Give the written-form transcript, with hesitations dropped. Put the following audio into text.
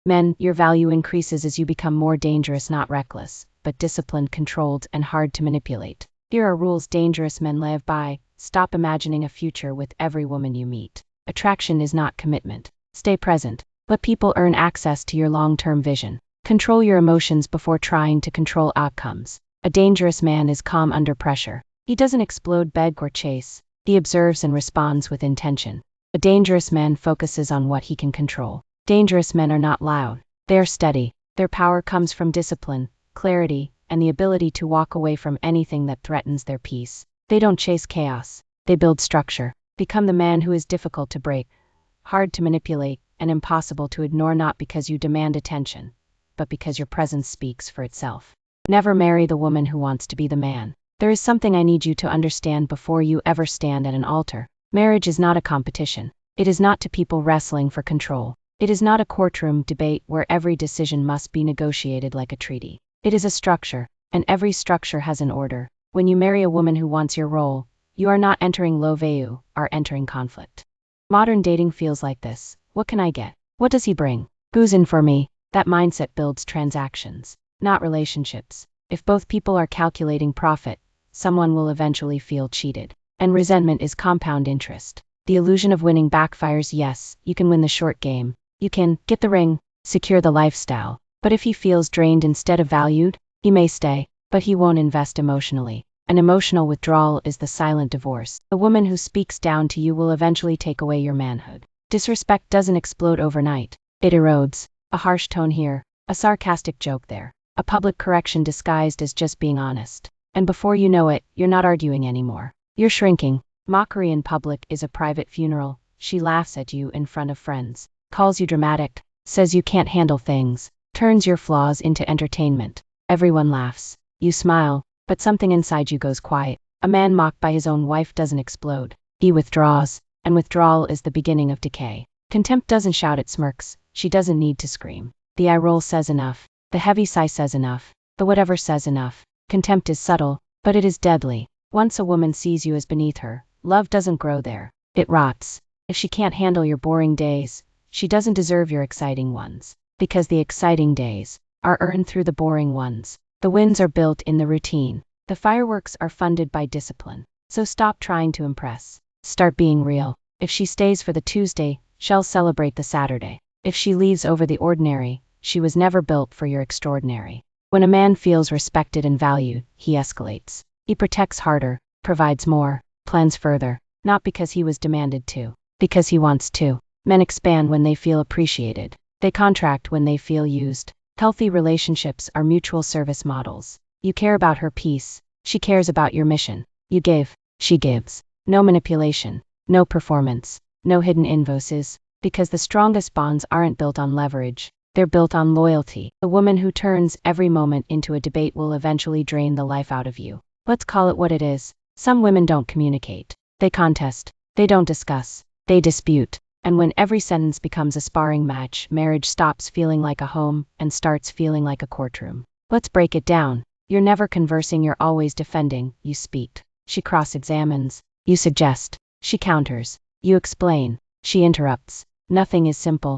Men, your value increases as you become more dangerous, not reckless, but disciplined, controlled, and hard to manipulate. Here are rules dangerous men live by. Stop imagining a future with every woman you meet. Attraction is not commitment. Stay present. Let people earn access to your long-term vision. Control your emotions before trying to control outcomes. A dangerous man is calm under pressure. He doesn't explode, beg, or chase. He observes and responds with intention. A dangerous man focuses on what he can control. Dangerous men are not loud. They are steady. Their power comes from discipline, clarity, and the ability to walk away from anything that threatens their peace. They don't chase chaos. They build structure. Become the man who is difficult to break, hard to manipulate, and impossible to ignore, not because you demand attention, but because your presence speaks for itself. Never marry the woman who wants to be the man. There is something I need you to understand before you ever stand at an altar. Marriage is not a competition. It is not two people wrestling for control. It is not a courtroom debate where every decision must be negotiated like a treaty. It is a structure, and every structure has an order. When you marry a woman who wants your role, you are not entering love, you are entering conflict. Modern dating feels like this. What can I get? What does he bring? Who's in for me? That mindset builds transactions, not relationships. If both people are calculating profit, someone will eventually feel cheated. And resentment is compound interest. The illusion of winning backfires. Yes, you can win the short game. You can get the ring, secure the lifestyle. But if he feels drained instead of valued, he may stay, but he won't invest emotionally. An emotional withdrawal is the silent divorce. A woman who speaks down to you will eventually take away your manhood. Disrespect doesn't explode overnight. It erodes. A harsh tone here, a sarcastic joke there, a public correction disguised as just being honest. And before you know it, you're not arguing anymore. You're shrinking. Mockery in public is a private funeral. She laughs at you in front of friends, calls you dramatic, says you can't handle things, turns your flaws into entertainment. Everyone laughs. You smile, but something inside you goes quiet. A man mocked by his own wife doesn't explode. He withdraws, and withdrawal is the beginning of decay. Contempt doesn't shout, it smirks. She doesn't need to scream. The eye roll says enough. The heavy sigh says enough. The whatever says enough. Contempt is subtle, but it is deadly. Once a woman sees you as beneath her, love doesn't grow there. It rots. If she can't handle your boring days, she doesn't deserve your exciting ones. Because the exciting days are earned through the boring ones. The wins are built in the routine. The fireworks are funded by discipline. So stop trying to impress. Start being real. If she stays for the Tuesday, she'll celebrate the Saturday. If she leaves over the ordinary, she was never built for your extraordinary. When a man feels respected and valued, he escalates. He protects harder, provides more, plans further, not because he was demanded to, because he wants to. Men expand when they feel appreciated. They contract when they feel used. Healthy relationships are mutual service models. You care about her peace, she cares about your mission. You give, she gives. No manipulation, no performance, no hidden invoices, because the strongest bonds aren't built on leverage. They're built on loyalty. A woman who turns every moment into a debate will eventually drain the life out of you. Let's call it what it is. Some women don't communicate. They contest. They don't discuss. They dispute. And when every sentence becomes a sparring match, marriage stops feeling like a home and starts feeling like a courtroom. Let's break it down. You're never conversing, you're always defending. You speak. She cross-examines. You suggest. She counters. You explain. She interrupts. Nothing is simple.